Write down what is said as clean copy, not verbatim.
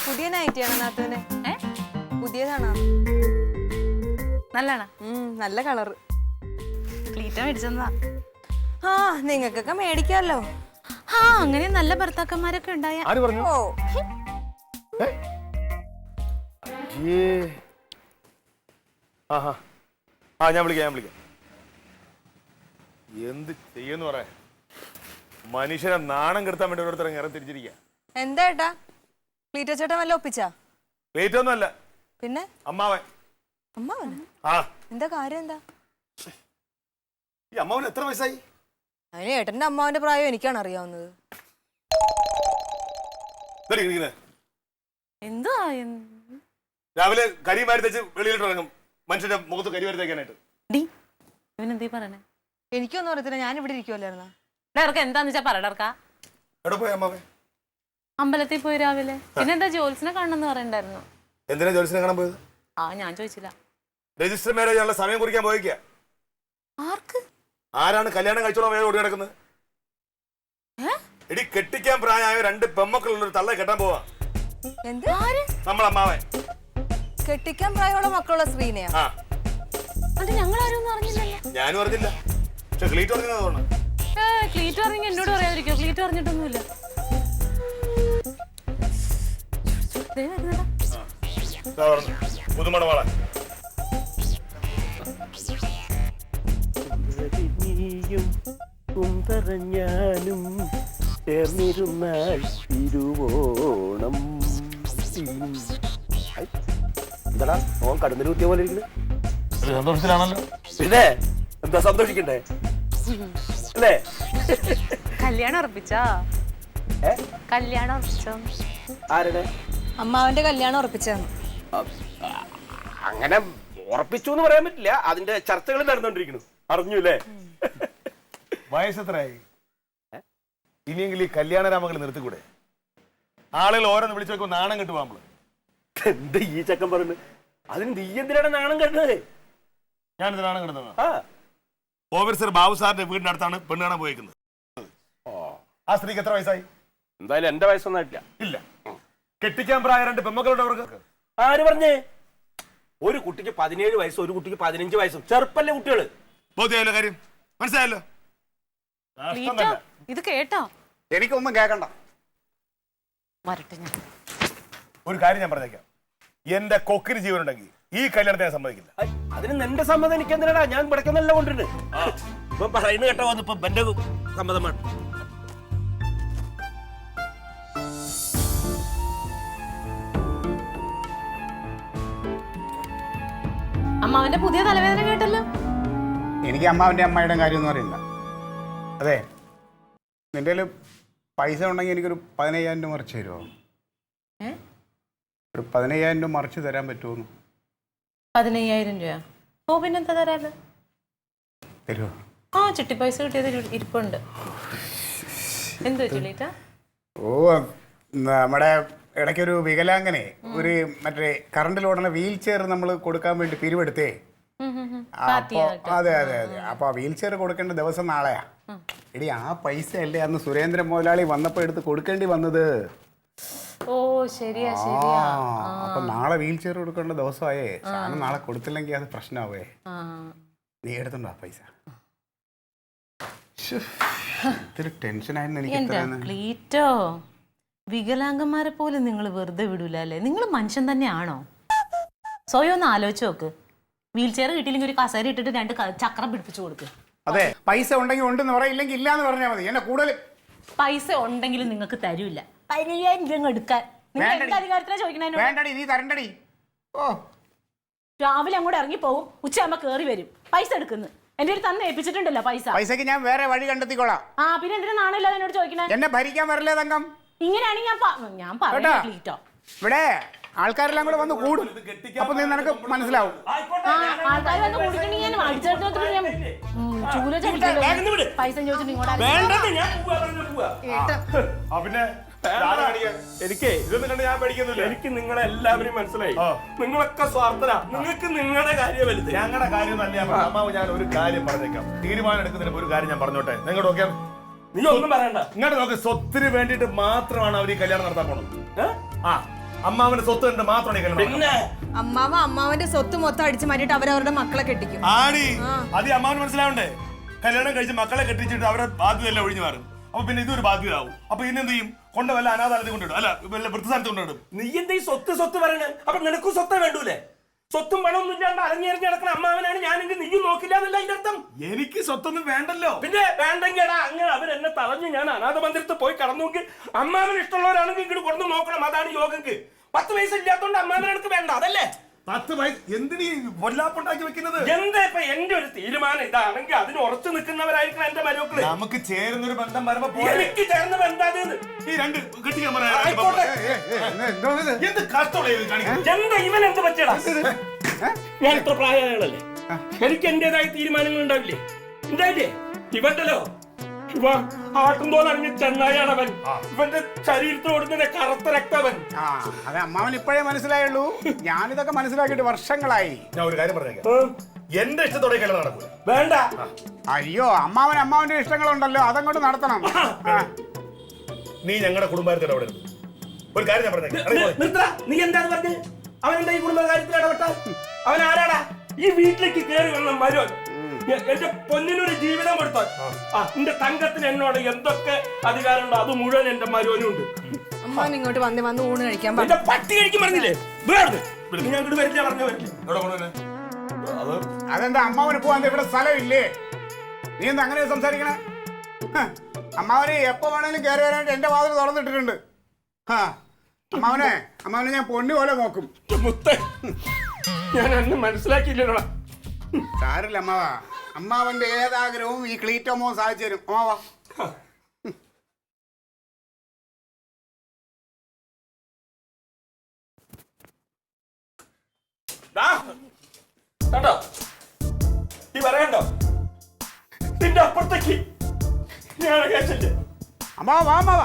പുതിയ നൈറ്റിയാണ് നാത്തൂന്. പുതിയതാണോ? നല്ലതാണോ? നല്ല കളറ്. ക്ലീറ്റ മേടിച്ചെന്നാ. ആ നിങ്ങൾക്കൊക്കെ മേടിക്കാമല്ലോ. ആ അങ്ങനെ നല്ല ഭർത്താക്കന്മാരൊക്കെ ഉണ്ടായ. ഓ ഞാൻ വിളിക്കാം. എന്ത് ചെയ്യുന്നു പറയാ, മനുഷ്യനെ നാണം കെടുത്താൻ വേണ്ടി ഓരോരുത്തർ ഇറങ്ങി തിരിച്ചിരിക്കുക. എന്താ ഏട്ടാ, ക്ലീറ്റോ ചേട്ടൻ വല്ല ഒപ്പിച്ചാ? ലേറ്റ് ഒന്നും അല്ല, പിന്നെ അമ്മാവൻ. അമ്മാവന് ആ എന്താ കാര്യം? എന്താ ഈ അമ്മാവന് എത്ര വയസ്സായി? അതിന് ഏട്ടന്റെ അമ്മാവന്റെ പ്രായം എനിക്കാണ് അറിയാവുന്നത്. എന്താ രാവിലെ കരി മാരി തെച്ച് വെളിയിലിട്ട് ഇറങ്ങും, മനുഷ്യന്റെ മുഖത്ത് കരി വാരി തേക്കാനായിട്ട്. ഇവനെന്തീ പറയണേ? എനിക്കൊന്നും അറിയത്തില്ല, ഞാൻ ഇവിടെ ഇരിക്കുവല്ലായിരുന്ന. ഡർക്ക് എന്താന്ന് വെച്ചാ പറടർക്കാ. എവിടെ പോയി അമ്മാവൻ? അമ്പലത്തിൽ പോയി രാവിലെ. പിന്നെന്താ ജോത്സിനെ കാണണമെന്ന് പറയണ്ടായിരുന്നു. എന്തിനാ ജോത്സ്യനെ കാണാൻ പോയത്? ആ ഞാൻ ചോദിച്ചില്ല. രജിസ്റ്റർ മാരേജ് ആണല്ലോ, സമയം കുറിക്കാൻ പോയിക്ക. ആർക്ക്? ആരാണ് കല്യാണം കഴിച്ചോളാൻ വേഗം ഓടി കിടക്കുന്നത്? എടി കെട്ടിക്കാൻ പ്രായമായ 2 പെമ്മക്കളുള്ള ഒരു തള്ള കെട്ടാൻ പോവാ. നമ്മളമ്മാവൻ. കെട്ടിക്കാൻ പ്രായമുള്ള മക്കളുള്ള സ്ത്രീനെയാ? അത് ഞങ്ങൾ ആരും അറിഞ്ഞില്ലല്ലോ. ഞാനും അറിഞ്ഞില്ല, പക്ഷെ ക്ലീറ്റ് പറഞ്ഞാ തോന്നുന്നു. ക്ലീറ്റ് പറഞ്ഞെങ്കിൽ എന്നോട് പറയാതിരിക്കോ? ക്ലീറ്റ് പറഞ്ഞിട്ടൊന്നുമില്ല. പുതുമണവാള കുന്തറഞ്ഞാനും ചേർന്നിരുന്നാൽ തിരുവോണം. എന്താടാ ഓൻ കടന്നിൽ കുത്തിയ പോലെ ഇരിക്കുന്നത്? സന്തോഷത്തിലാണല്ലോ. പിന്നെ എന്താ സന്തോഷിക്കണ്ടേ അല്ലേ? കല്യാണം ഉറപ്പിച്ചാ? കല്യാണം ഉറപ്പിച്ചോ? ആരുടെ? അമ്മാവന്റെ കല്യാണം ഉറപ്പിച്ചാണ്. അങ്ങനെ ഉറപ്പിച്ചു എന്ന് പറയാൻ പറ്റില്ല, അതിന്റെ ചർച്ചകൾ നടന്നുകൊണ്ടിരിക്കുന്നു. അറിഞ്ഞൂല്ലേ? വയസ്സെത്രയായി? ഇനിയെങ്കിലും ഈ കല്യാണരാമങ്ങൾ നിർത്തിക്കൂടെ? ആളുകൾ ഓരോന്ന് വിളിച്ചു വെക്കും, നാണം കെട്ടു പോകുമ്പോൾ. എന്താ ഈ ചക്കൻ പറയുന്നത്? അതിന് നീ എന്തിനാണ് നാണം കെട്ടുന്നത്? ഞാനിത് നാണം കെടുന്നത്. ഓഫീസർ ബാബു സാറിന്റെ വീടിന്റെ അടുത്താണ് പെണ്ണ് കാണാൻ പോയിരിക്കുന്നത്. ആ സ്ത്രീക്ക് എത്ര വയസ്സായി? എന്തായാലും എന്റെ വയസ്സൊന്നും ആയിട്ടില്ല. ഇല്ല. കെട്ടിക്കാൻ പ്രായം 2 പെമ്മക്കളുടെ അവർക്ക്. ആര് പറഞ്ഞേ? ഒരു കുട്ടിക്ക് 17 വയസ്സും ഒരു കുട്ടിക്ക് 15 വയസ്സും. ചെറുപ്പല്ലേ കുട്ടികള്. ബോധ്യമായല്ലോ കാര്യം, മനസ്സിലായല്ലോ. ഇത് കേട്ടോ? എനിക്കൊന്നും കേൾക്കണ്ട. വരട്ടെ, ഞാൻ ഒരു കാര്യം ഞാൻ പറഞ്ഞേക്കാം, എന്റെ കൊക്കിന് ജീവനുണ്ടെങ്കിൽ ഈ കല്യാണത്തെ ഞാൻ സമ്മതിക്കില്ല. അതിന് നിന്റെ സമ്മതം എനിക്ക് എന്തിനാ? ഞാൻ ഇവിടേക്കൊന്നല്ല കൊണ്ടിരുന്നത്. ഇപ്പൊ പറയുന്നത് കേട്ടോ, വന്ന് ഇപ്പൊ എന്റെ സമ്മതമാണ്. അമ്മാവന്റെ പുതിയ തലവേദന കേട്ടല്ലോ. എനിക്ക് അമ്മാവൻ്റെ അമ്മായിയുടെ കാര്യമൊന്നും അറിയില്ല. അതെ, നിന്റെ കയ്യിൽ പൈസ ഉണ്ടെങ്കിൽ എനിക്കൊരു 15,000 രൂപ മറിച്ച് തരുമോ? ഒരു 15,000 രൂപ മറിച്ച് തരാൻ പറ്റുമോ? 15,000 രൂപ? ഓ പിന്നെന്താ തരാല്. തരുമോ? ആ ചിട്ടി പൈസ കിട്ടിയത് ഇരിപ്പുണ്ട്. എന്ത് വെച്ചില്ലേറ്റാ? ഓ നമ്മുടെ ഇടയ്ക്കൊരു വികലാംഗനെ ഒരു മറ്റേ കറണ്ടിലോടുന്ന വീൽ ചെയർ നമ്മൾ കൊടുക്കാൻ വേണ്ടി പിരിവെടുത്തേ. അപ്പൊ അതെ. അപ്പൊ ആ വീൽ ചെയർ കൊടുക്കേണ്ട ദിവസം നാളെയാ. എടി ആ പൈസ അല്ലേ അന്ന് സുരേന്ദ്രൻ മുതലാളി വന്നപ്പോ എടുത്ത് കൊടുക്കേണ്ടി വന്നത്. ഓ ശരിയാ. അപ്പൊ നാളെ വീൽ ചെയർ കൊടുക്കേണ്ട ദിവസമായേ. സാധനം നാളെ കൊടുത്തില്ലെങ്കിൽ അത് പ്രശ്നമാവേ. നീ എടുത്തുണ്ടോ ആ പൈസ? ഇത്തിരി ടെൻഷനായിരുന്നു എനിക്ക്. ക്ലീറ്റോ, വികലാംഗന്മാരെ പോലും നിങ്ങൾ വെറുതെ വിടൂല അല്ലേ? നിങ്ങൾ മനുഷ്യൻ തന്നെയാണോ? സ്വയം ഒന്ന് ആലോചിച്ച് നോക്ക്. വീൽ ചെയർ കിട്ടിയില്ലെങ്കിൽ ഒരു കസേര ഇട്ടിട്ട് 2 ചക്രം പിടിപ്പിച്ചു കൊടുക്ക്. അതെ, പൈസ ഉണ്ടെങ്കിൽ ഉണ്ടെന്ന് പറയില്ലെങ്കിൽ ഇല്ലാന്ന് പറഞ്ഞാൽ മതി. എന്നെ കൂടുതൽ പൈസ ഉണ്ടെങ്കിലും നിങ്ങൾക്ക് തരൂല്ല. 15,000 രൂപ എടുക്കാൻ അധികാരത്തിലാ ചോദിക്കണേ? വേണ്ടടി, നീ തരണ്ടടി. ഓ രാവിലെ അങ്ങോട്ട് ഇറങ്ങി പോകും, ഉച്ചയാകുമ്പോ കേറി വരും, പൈസ എടുക്കുന്നു. എന്റെ ഒരു തന്നെ ഏൽപ്പിച്ചിട്ടുണ്ടല്ലോ പൈസ. പൈസക്ക് ഞാൻ വേറെ വഴി കണ്ടെത്തിക്കോളാം. പിന്നെ എന്തിനാ നാണമില്ലാതെ എന്നോട് ചോദിക്കണേ? എന്നെ ഭരിക്കാൻ വരില്ലേ തങ്കം? ഇങ്ങനെയാണെങ്കിൽ ഞാൻ പറയാം. ഇവിടെ ആൾക്കാരെല്ലാം കൂടെ വന്ന് കൂടും, അപ്പൊ നീ നിനക്ക് മനസ്സിലാവും. ആൾക്കാർ വന്ന് കൂടിക്കണെങ്കിൽ ഞാൻ പൈസ ചോദിച്ചിട്ട് ഇങ്ങോട്ട്. എനിക്ക് നിങ്ങളെ എല്ലാവരും മനസ്സിലായി. നിങ്ങളൊക്കെ സ്വാർത്ഥരാ. നിങ്ങൾക്ക് നിങ്ങളുടെ കാര്യം വലുത്. ഞങ്ങളുടെ കാര്യം തന്നെയാണ്. അമ്മാവ് ഞാൻ ഒരു കാര്യം പറഞ്ഞേക്കാം, തീരുമാനം എടുക്കുന്നതിന് ഒരു കാര്യം ഞാൻ പറഞ്ഞോട്ടെ. നിങ്ങളുടെ നോക്കിയാൽ നീ ഒന്നും പറയണ്ട. ഇങ്ങോട്ട് നോക്ക്, സ്വത്തിന് വേണ്ടിയിട്ട് മാത്രമാണ് അവർ ഈ കല്യാണം നടത്താൻ പോണത്. അമ്മാവന്റെ സ്വത്ത് കണ്ട് മാത്രമാണ് ഈ കല്യാണം പിന്നെ അമ്മാവന്റെ സ്വത്ത് മൊത്തം അടിച്ചു മാറ്റിയിട്ട് അവരവരുടെ മക്കളെ കെട്ടിക്കും. ആടി അത് അമ്മാവന് മനസ്സിലാവണ്ടേ? കല്യാണം കഴിച്ച് മക്കളെ കെട്ടിച്ചിട്ട് അവരുടെ ബാധ്യതയല്ല ഒഴിഞ്ഞു മാറും. അപ്പൊ പിന്നെ ഇതൊരു ബാധ്യത ആവും. അപ്പൊ ഇന്നെന്ത് ചെയ്യും? കൊണ്ട് വല്ല അനാഥാലയത്തിൽ കൊണ്ടിടും, അല്ല വല്ല വൃദ്ധസ്ഥാനത്ത് കൊണ്ടിടും. നീ എന്താ ഈ സ്വത്ത് പറയണേ? അപ്പൊ നിനക്കും സ്വത്ത് വേണ്ടൂലേ? സ്വത്തും പണമൊന്നും ഇല്ലാണ്ട് അരഞ്ഞെറിഞ്ഞ് നടക്കുന്ന അമ്മാവനാണ് ഞാനെങ്കിൽ നീയും നോക്കില്ല എന്നല്ല അതിന്റെ അർത്ഥം. എനിക്ക് സ്വത്തൊന്നും വേണ്ടല്ലോ. പിന്നെ വേണ്ടെങ്കിടാ അങ്ങനെ അവരെന്നെ തടഞ്ഞ് ഞാൻ അനാഥ മന്ദിരത്തിൽ പോയി കടന്നുവെങ്കിൽ അമ്മാവന് ഇഷ്ടമുള്ളവരാണെങ്കിൽ ഇങ്ങോട്ട് കൊണ്ടു നോക്കണം. അതാണ് യോഗക്ക്. 10 പൈസ ഇല്ലാത്തോണ്ട് അമ്മാവനെ എനിക്ക് വേണ്ട, അതല്ലേ? 10 പൈസ എന്തിനീ പൊല്ലാപ്പുണ്ടാക്കി വെക്കുന്നത്? എന്താ ഇപ്പൊ എന്റെ ഒരു തീരുമാനം ഇതാണെങ്കിൽ അതിന് ഉറച്ചു നിൽക്കുന്നവരായിരിക്കണം എന്റെ മരുമക്കള്. നമുക്ക് ചേരുന്നൊരു ബന്ധം വരുമ്പോ എനിക്ക് ചേർന്ന ബന്ധാത് ഈ രണ്ട് കെട്ടിക്കാൻ ആയിക്കോട്ടെ. എന്ത് കഷ്ടമുള്ള കാണിക്കുന്നത്? എന്താ ഇവൻ എന്ത് പറ്റിയടാ? ഞാൻ ഇത്ര പ്രായമായാളല്ലേ, എനിക്ക് എന്റേതായ തീരുമാനങ്ങൾ ഉണ്ടാവില്ലേ? ഉണ്ടായില്ലേ? ഇവന്റല്ലോ ഇവ ആട്ടുന്തോന്നറിഞ്ഞ ചെന്നായാണവൻ. ഇവന്റെ ശരീരത്തോടുന്ന കറുത്ത രക്തവൻ. അത് അമ്മാവൻ ഇപ്പോഴേ മനസ്സിലായുള്ളൂ. ഞാനിതൊക്കെ മനസ്സിലാക്കിയിട്ട് വർഷങ്ങളായി. ഞാൻ ഒരു കാര്യം പറഞ്ഞേക്കാം, എന്റെ ഇഷ്ടത്തോടെ കല്യാണം നടക്കൂല. വേണ്ട. അയ്യോ, അമ്മാവന്റെ ഇഷ്ടങ്ങളുണ്ടല്ലോ, അതങ്ങോട്ട് നടത്തണം. നീ ഞങ്ങളുടെ കുടുംബത്തിൽ ഇടപെടരുത്. ഒരു കാര്യം ഞാൻ പറഞ്ഞേക്കാം. നിർത്തടാ. നീ എന്താന്ന് പറഞ്ഞ് അവൻ എന്താ ഈ കുടുംബകാര്യത്തിൽ ഇടപെട്ടാൽ? അവൻ ആരാടാ? ഈ വീട്ടിലേക്ക് കയറി വന്ന മരുവൻ. എന്റെ പൊന്നിനൊരു ജീവിതം കൊടുത്തോ. എന്റെ തങ്കത്തിന് എന്നോട് എന്തൊക്കെ അധികാരമുണ്ടോ അത് മുഴുവൻ എന്റെ മരുവനും ഉണ്ട്. അമ്മാവൻ ഇങ്ങോട്ട് വന്ന് ഊണ് കഴിക്കാൻ എന്റെ പട്ടി കഴിക്കും പറഞ്ഞില്ലേ? നീ അങ്ങോട്ട് വരില്ല പറഞ്ഞ വരില്ല. അതെന്താ അമ്മാവന് പോവാൻ ഇവിടെ സ്ഥലമില്ലേ? നീ എന്താ അങ്ങനെ സംസാരിക്കണേ? അമ്മാവന് എപ്പോ വേണമെങ്കിലും കയറി വരാനായിട്ട് എന്റെ വാതിൽ തുറന്നിട്ടിട്ടുണ്ട്. അമ്മാവനെ ഞാൻ പൊന്നു പോലെ നോക്കും. ഞാൻ അന്ന് മനസ്സിലാക്കിയില്ലടാ. സാരില്ല അമ്മാവാ, അമ്മാവന്റെ ഏതാഗ്രഹവും ഈ ക്ലീറ്റോമോ സാധിച്ചു തരും. അമ്മാവാ കേട്ടോ, ഈ പറയണ്ടോ നിന്റെ അപ്പുറത്തേക്ക് ഞാൻ കേട്ടില്ല. അമ്മാവാ